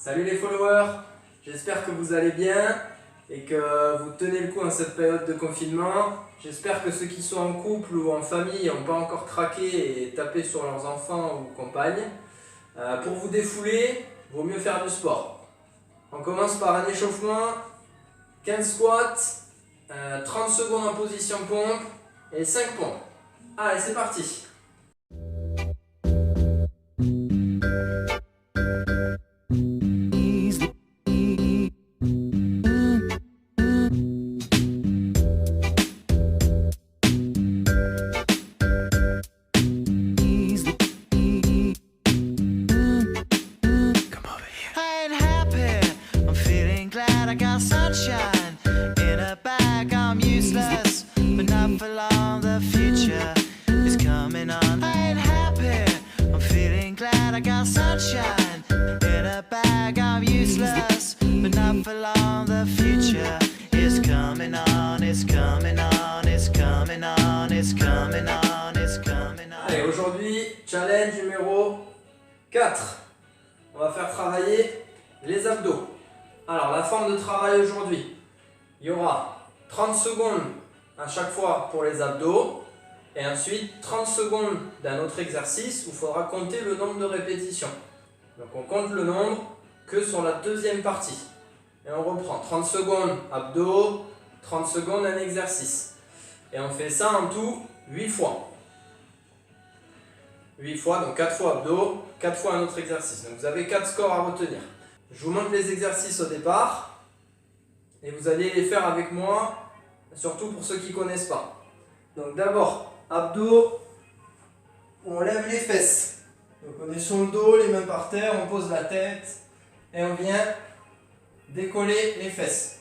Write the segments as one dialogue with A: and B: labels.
A: Salut les followers, j'espère que vous allez bien et que vous tenez le coup en cette période de confinement. J'espère que ceux qui sont en couple ou en famille n'ont pas encore craqué et tapé sur leurs enfants ou compagnes. Pour vous défouler, il vaut mieux faire du sport. On commence par un échauffement, 15 squats, 30 secondes en position pompe et 5 pompes. Allez, c'est parti!
B: I got sunshine in a bag. I'm useless, but not for long. The future is coming on. I ain't happy. I'm feeling glad. I got sunshine in a bag. I'm useless, but not for long. The future is coming on. It's coming on. It's coming on. It's coming on. It's coming on.
A: Allez, aujourd'hui, challenge numéro 4. On va faire travailler les abdos. Alors, la forme de travail aujourd'hui, il y aura 30 secondes à chaque fois pour les abdos et ensuite 30 secondes d'un autre exercice où il faudra compter le nombre de répétitions. Donc, on compte le nombre que sur la deuxième partie. Et on reprend 30 secondes abdos, 30 secondes un exercice. Et on fait ça en tout 8 fois. 8 fois, donc 4 fois abdos, 4 fois un autre exercice. Donc, vous avez 4 scores à retenir. Je vous montre les exercices au départ et vous allez les faire avec moi, surtout pour ceux qui ne connaissent pas. Donc d'abord, abdos, on lève les fesses. Donc on est sur le dos, les mains par terre, on pose la tête et on vient décoller les fesses.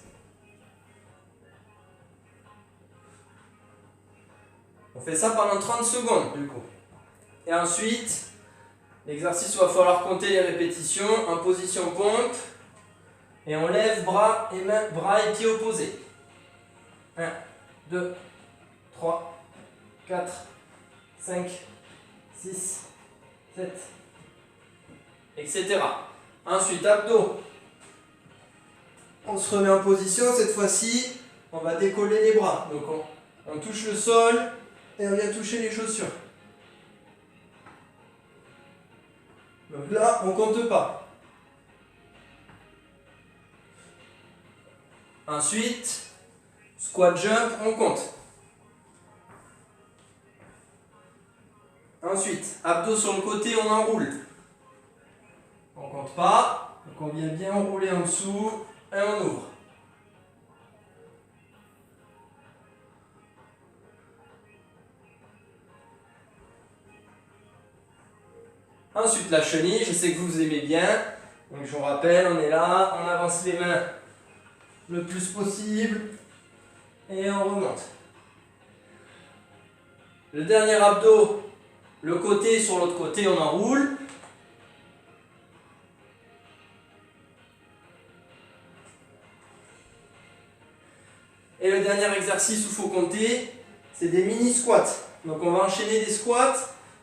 A: On fait ça pendant 30 secondes du coup. Et ensuite, l'exercice, il va falloir compter les répétitions en position pompe et on lève bras et pieds opposés. 1, 2, 3, 4, 5, 6, 7, etc. Ensuite, abdos. On se remet en position. Cette fois-ci, on va décoller les bras. Donc, on touche le sol et on vient toucher les chaussures. Donc là, on ne compte pas. Ensuite, squat jump, on compte. Ensuite, abdos sur le côté, on enroule. On ne compte pas. Donc on vient bien enrouler en dessous et on ouvre. Ensuite, la chenille, je sais que vous aimez bien. Donc je vous rappelle, on est là, on avance les mains le plus possible et on remonte. Le dernier abdo, le côté sur l'autre côté, on enroule. Et le dernier exercice où il faut compter, c'est des mini squats. Donc on va enchaîner des squats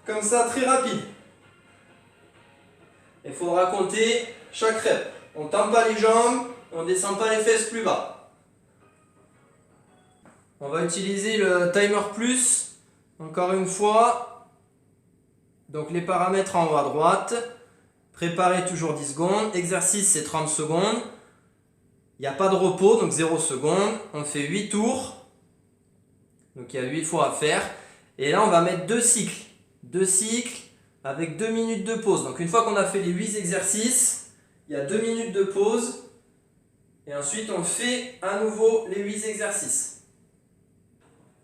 A: comme ça très rapide. Il faudra compter chaque rep. On ne tend pas les jambes, on ne descend pas les fesses plus bas. On va utiliser le timer plus, encore une fois. Donc les paramètres en haut à droite. Préparer toujours 10 secondes. Exercice c'est 30 secondes. Il n'y a pas de repos, donc 0 secondes. On fait 8 tours. Donc il y a 8 fois à faire. Et là on va mettre 2 cycles. 2 cycles. Avec 2 minutes de pause. Donc une fois qu'on a fait les 8 exercices, il y a 2 minutes de pause. Et ensuite on fait à nouveau les 8 exercices.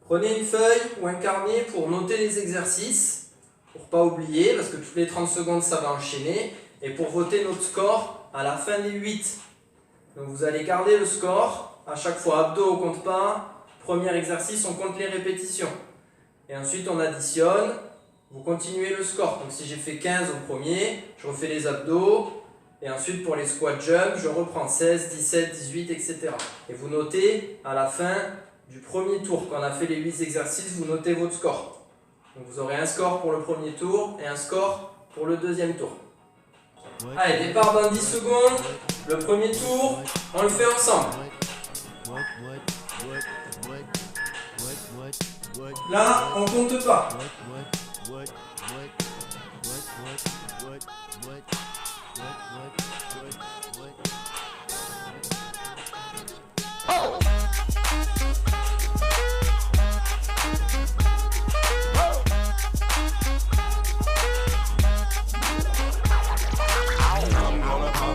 A: Prenez une feuille ou un carnet pour noter les exercices. Pour ne pas oublier, parce que toutes les 30 secondes ça va enchaîner. Et pour voter notre score à la fin des 8. Donc vous allez garder le score. À chaque fois abdos on ne compte pas. Premier exercice on compte les répétitions. Et ensuite on additionne. Vous continuez le score. Donc si j'ai fait 15 au premier, je refais les abdos. Et ensuite pour les squat jump, je reprends 16, 17, 18, etc. Et vous notez à la fin du premier tour, quand on a fait les 8 exercices, vous notez votre score. Donc vous aurez un score pour le premier tour et un score pour le deuxième tour. Allez, départ dans 10 secondes. Le premier tour, on le fait ensemble. Là, on compte pas.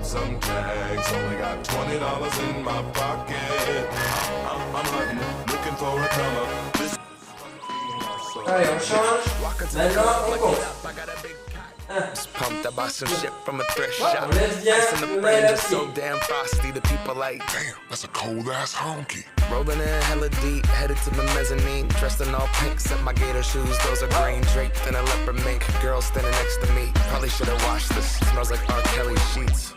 C: Some tags, only got $20 in my pocket. I'm hunting, looking for a come up. This
A: Allez, on change. Maintenant, on compte.
D: Pumped, I bought some shit from a thrift
A: On
D: shop.
A: lève bien
D: Ice in the
A: le
D: fringe
A: main
D: is so damn frosty. The people like,
C: damn, that's a cold ass honky.
D: rolling in hella deep, headed to the mezzanine. Dressed in all pink, set my gator shoes. Those are green, draped in a leopard mink. Girl standing next to me. Probably should have washed this. Smells like R. Kelly sheets.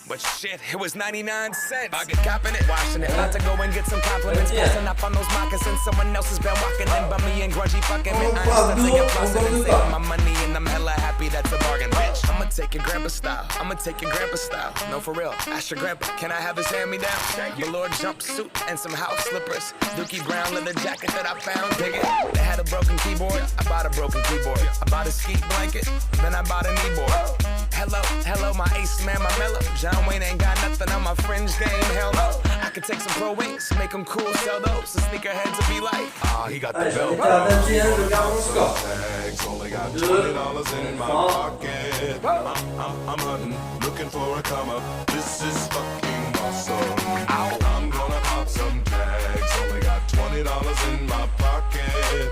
D: But shit, it was 99 cents. I get copping it, washing it. About to go and get some compliments. Passing up on those moccasins. Someone else has been walking in by me and grungy fucking me. I'm stuffing and flossing and saving my money, and I'm hella happy that's a bargain, bitch. I'ma take your grandpa style. I'ma take your grandpa style. No, for real. Ask your grandpa, can I have his hand-me-down? Velour jumpsuit and some house slippers. Dookie brown leather jacket that I found. Dig it. They had a broken keyboard. I bought a broken keyboard. I bought a ski blanket. Then I bought a kneeboard. Hello, hello, my ace man, my mellow. John Wayne ain't got nothing on my fringe game, hell no. I could take some pro wings, make them cool, sell those. The sneakerheads will be like, ah, he got the
A: Allez, j'en
D: belt.
A: étais à 21, je garde mon score.
C: Tags, only got $20 in my pocket. I'm hunting, looking for a come up. This is fucking awesome. I'm gonna pop some tags, only got $20 in my pocket.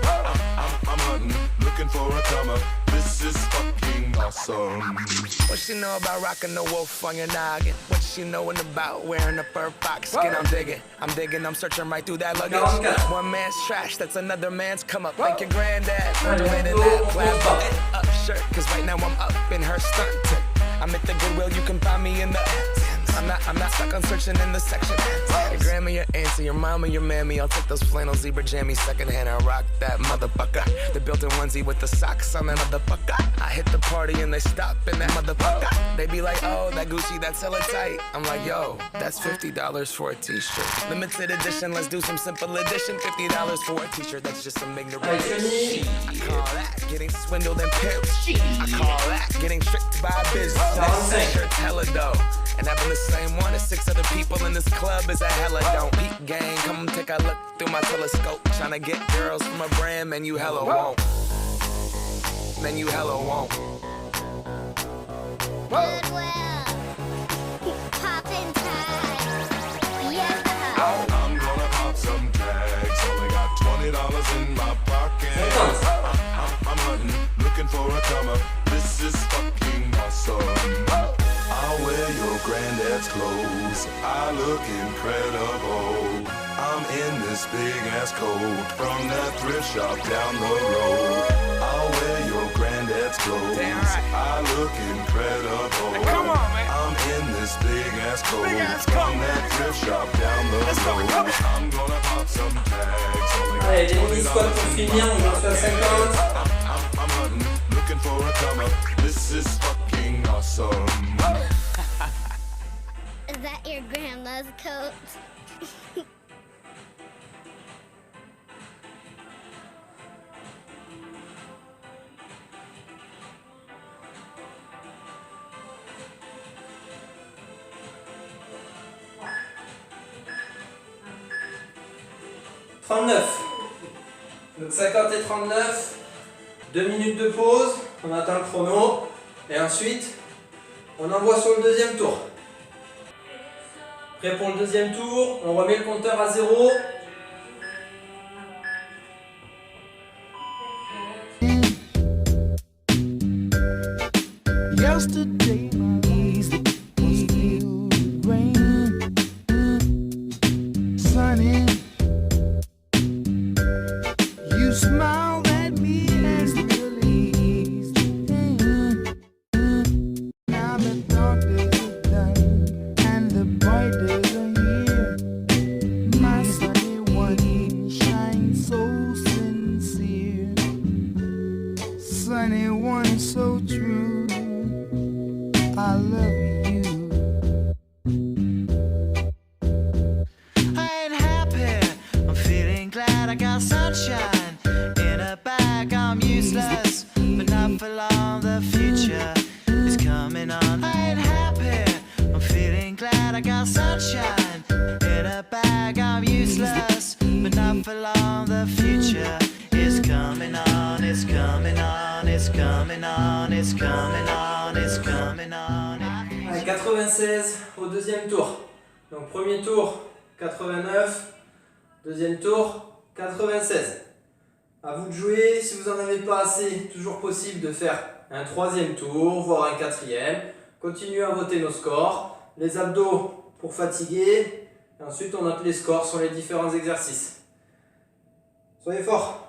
C: I'm hunting, looking for a come up. This is fucking awesome.
D: What she know about rocking the wolf on your noggin? What she knowin' about wearing a fur fox skin? I'm digging, I'm searching right through that luggage. One man's trash, that's another man's come up. Thank your granddad for donating that plaid button up shirt. Cause right now I'm up in her stunt. I'm at the Goodwill, you can find me in the I'm not stuck on searching in the section. Your grandma, your auntie, your mama, your mammy. I'll take those flannel zebra jammies secondhand and rock that motherfucker. The built-in onesie with the socks on that motherfucker. I hit the party and they stop in that motherfucker. They be like, oh, that Gucci, that's hella tight. I'm like, yo, that's $50 for a t-shirt. Limited edition, let's do some simple edition. $50 for a t-shirt, that's just some ignorant shit. I call that getting swindled and pimped. I call that getting tricked by a business. That shirt's hella dope. And having the same one as 6 other people in this club is a hella don't. Peak gang, come take a look through my telescope. Tryna get girls from a brand, man, you hella won't. Man, you hella won't.
E: Goodwill, poppin' tags, yeah.
C: I'm gonna pop some tags, only got $20 in my pocket. I'm hunting, looking for a come up. This is fucking awesome. I'll wear your granddad's clothes. I look incredible. I'm in this big ass coat from that thrift shop down the road. I'll wear your granddad's clothes.
D: Damn right.
C: I look incredible.
D: Hey, come on, man.
C: I'm in this big ass coat from that thrift shop down the road. I'm gonna pop some tags. Only got
A: Allez, les mini squats pour finir, on va faire 50.
C: I'm hunting, looking for a come up. This is fucking awesome.
E: Is that your grandma's coat?
A: Donc 50 et 39, 2 minutes de pause, on attend le chrono, et ensuite on envoie sur le deuxième tour. Prêt pour le deuxième tour, on remet le compteur à 0.
B: Yesterday my knees was filled with rain. Sunny, you smiled at me as the lilies came. Now the dark days are done and the bright days are here. My sunny one shines so sincere. Sunny one so true.
A: tour. Donc premier tour 89, deuxième tour 96. À vous de jouer, si vous n'en avez pas assez, toujours possible de faire un troisième tour, voire un quatrième. Continuez à voter nos scores, les abdos pour fatiguer, et ensuite on note les scores sur les différents exercices. Soyez forts!